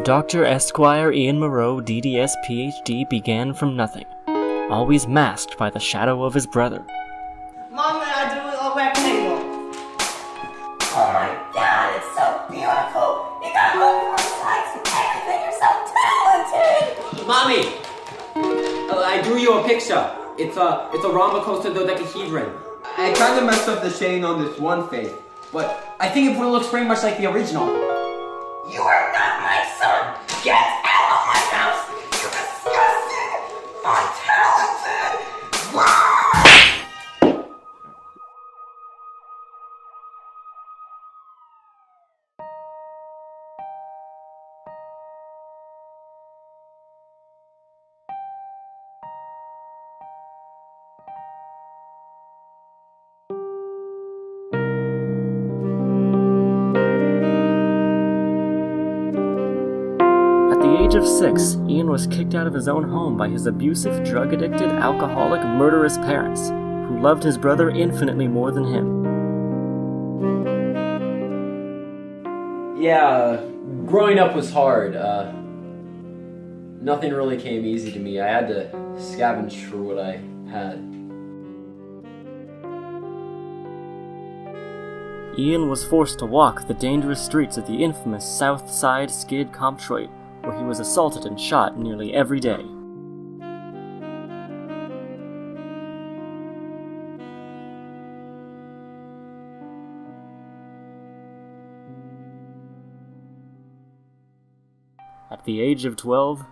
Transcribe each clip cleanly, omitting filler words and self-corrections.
Dr. Esquire Ian Moreau, DDS PhD, began from nothing, always masked by the shadow of his brother. Mom and I do a rectangle. Oh my God, it's so beautiful. You got more sides and everything. You're so talented. Mommy, I drew you a picture. It's a rhombocosta dodecahedron. I kind of messed up the shading on this one face, but I think it looks pretty much like the original. You are not my son. Get out of my house. You're disgusting. Untalented. At the age of 6, Ian was kicked out of his own home by his abusive, drug-addicted, alcoholic, murderous parents, who loved his brother infinitely more than him. Yeah, growing up was hard. Nothing really came easy to me. I had to scavenge for what I had. Ian was forced to walk the dangerous streets of the infamous South Side Skid Comptroit, where he was assaulted and shot nearly every day. At the age of 12,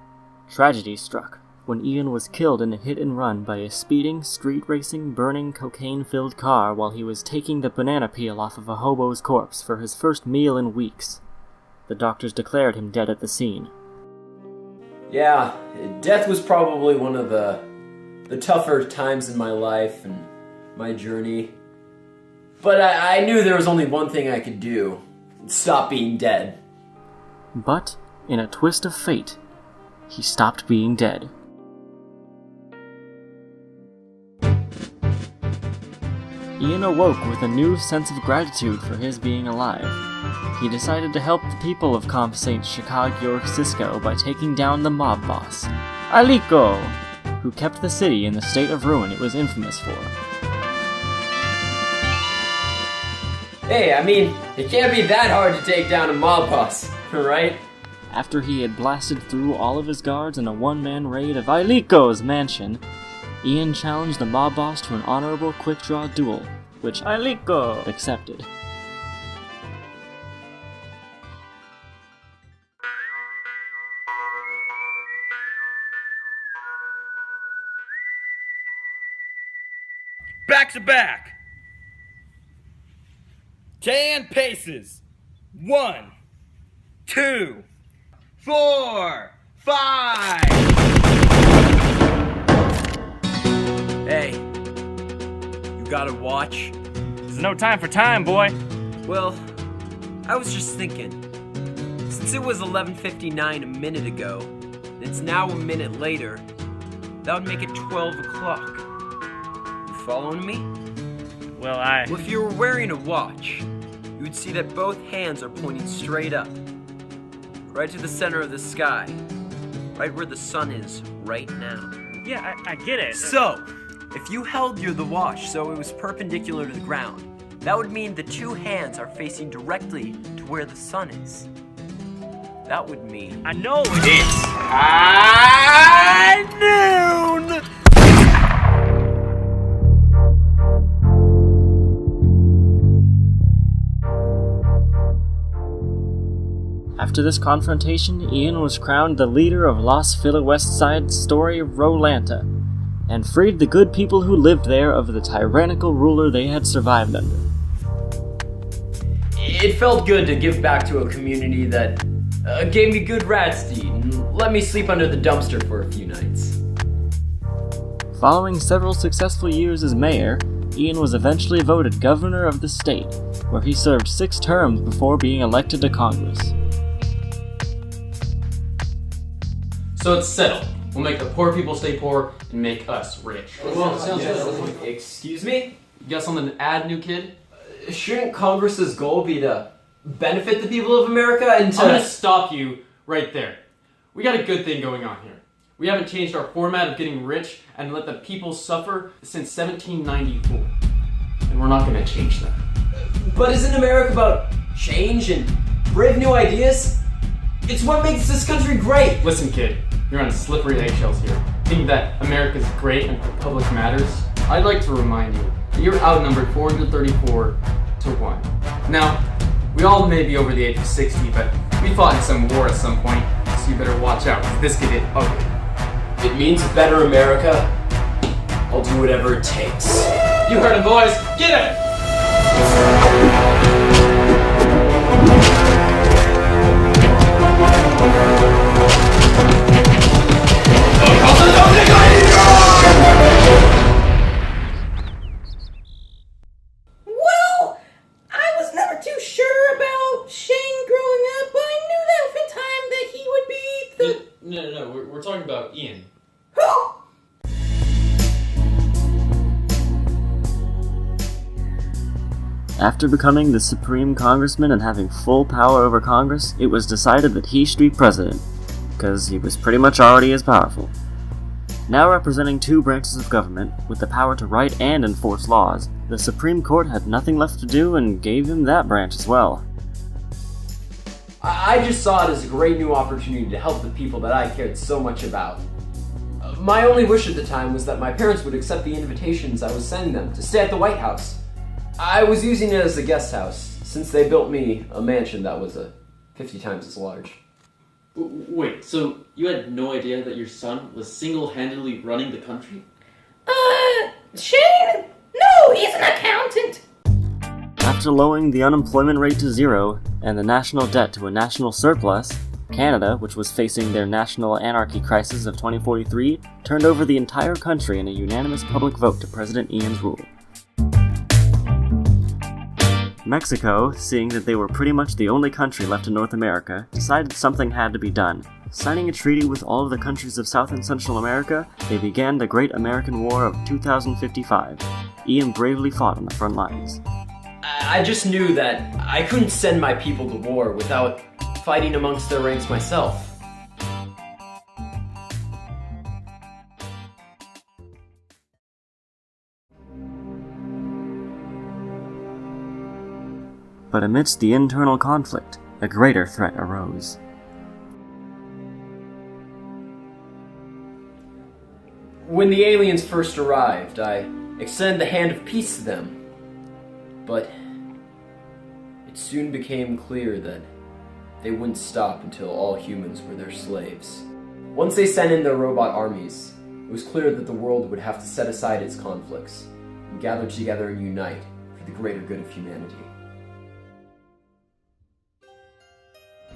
tragedy struck when Ian was killed in a hit-and-run by a speeding, street-racing, burning, cocaine-filled car while he was taking the banana peel off of a hobo's corpse for his first meal in weeks. The doctors declared him dead at the scene. Yeah, death was probably one of the tougher times in my life and my journey. But I knew there was only one thing I could do. Stop being dead. But, in a twist of fate, he stopped being dead. Ian awoke with a new sense of gratitude for his being alive. He decided to help the people of Comp St. Chicago York Cisco by taking down the mob boss, Alico, who kept the city in the state of ruin it was infamous for. Hey, I mean, it can't be that hard to take down a mob boss, right? After he had blasted through all of his guards in a one-man raid of Alico's mansion, Ian challenged the mob boss to an honorable quick-draw duel, which Alico accepted. Back to back. 10 paces. 1, 2, 4, 5. Hey, you gotta watch. There's no time for time, boy. Well, I was just thinking, since it was 11:59 a minute ago, and it's now a minute later, that would make it 12 o'clock. You following me? Well, Well, if you were wearing a watch, you would see that both hands are pointing straight up, right to the center of the sky, right where the sun is right now. Yeah, I get it. So, if you held the watch so it was perpendicular to the ground, that would mean the two hands are facing directly to where the sun is. That would mean I know it's high noon! After this confrontation, Ian was crowned the leader of Los Fila West Side Story Rolanta, and freed the good people who lived there of the tyrannical ruler they had survived under. It felt good to give back to a community that gave me good rats to eat and let me sleep under the dumpster for a few nights. Following several successful years as mayor, Ian was eventually voted governor of the state, where he served 6 terms before being elected to Congress. So it's settled. We'll make the poor people stay poor and make us rich. Well, sounds good. Excuse me? You got something to add, new kid? Shouldn't Congress's goal be to benefit the people of America and to... I'm gonna stop you Right there. We got a good thing going on here. We haven't changed our format of getting rich and let the people suffer since 1794. And we're not gonna change that. But isn't America about change and brave new ideas? It's what makes this country great. Listen, kid, you're on slippery eggshells here. Thinking that America's great and public matters? I'd like to remind you that you're outnumbered 434 to 1. Now, we all may be over the age of 60, but we fought in some war at some point, so you better watch out, because this could get ugly. If it means a better America, I'll do whatever it takes. You heard him, boys! Get it! Well, I was never too sure about Shane growing up, but I knew that in time that he would be the... No, we're talking about Ian. Who? After becoming the Supreme Congressman and having full power over Congress, it was decided that he should be president, because he was pretty much already as powerful. Now representing two branches of government, with the power to write and enforce laws, the Supreme Court had nothing left to do and gave him that branch as well. I just saw it as a great new opportunity to help the people that I cared so much about. My only wish at the time was that my parents would accept the invitations I was sending them to stay at the White House. I was using it as a guest house, since they built me a mansion that was 50 times as large. Wait, so you had no idea that your son was single-handedly running the country? Shane? No, he's an accountant. After lowering the unemployment rate to 0 and the national debt to a national surplus, Canada, which was facing their national anarchy crisis of 2043, turned over the entire country in a unanimous public vote to President Ian's rule. Mexico, seeing that they were pretty much the only country left in North America, decided something had to be done. Signing a treaty with all of the countries of South and Central America, they began the Great American War of 2055. Ian bravely fought on the front lines. I just knew that I couldn't send my people to war without fighting amongst their ranks myself. But amidst the internal conflict, a greater threat arose. When the aliens first arrived, I extended the hand of peace to them. But it soon became clear that they wouldn't stop until all humans were their slaves. Once they sent in their robot armies, it was clear that the world would have to set aside its conflicts and gather together and unite for the greater good of humanity.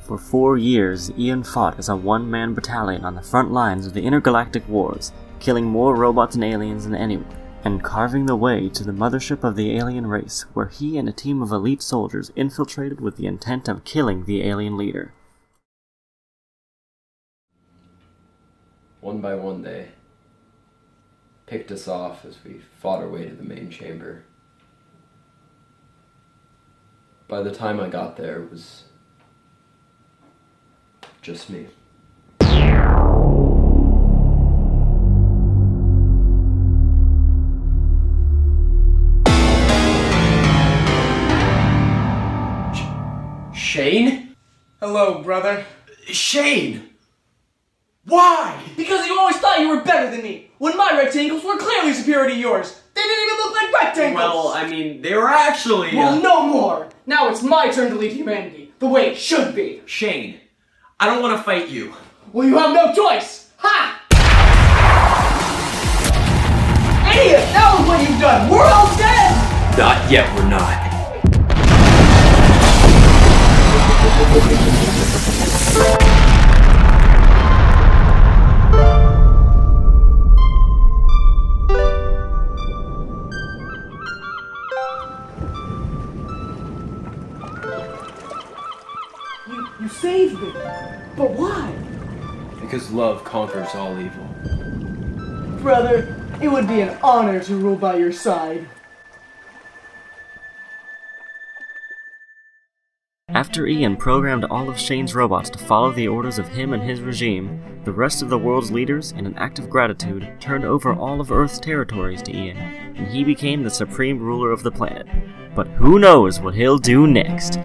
For 4 years, Ian fought as a one-man battalion on the front lines of the intergalactic wars, killing more robots and aliens than anyone, and carving the way to the mothership of the alien race, where he and a team of elite soldiers infiltrated with the intent of killing the alien leader. One by one, they picked us off as we fought our way to the main chamber. By the time I got there, it was just me. Shane? Hello, brother. Shane! Why? Because you always thought you were better than me, when my rectangles were clearly superior to yours. They didn't even look like rectangles. Well, I mean, they were actually... Well, no more. Now it's my turn to lead humanity, the way it should be. Shane, I don't want to fight you. Well, you have no choice. Ha! Idiot! That was what you've done. We're all dead. Not yet, we're not. You saved me. But why? Because love conquers all evil. Brother, it would be an honor to rule by your side. After After Ian programmed all of Shane's robots to follow the orders of him and his regime, the rest of the world's leaders, in an act of gratitude, turned over all of Earth's territories to Ian, and he became the supreme ruler of the planet. But who knows what he'll do next?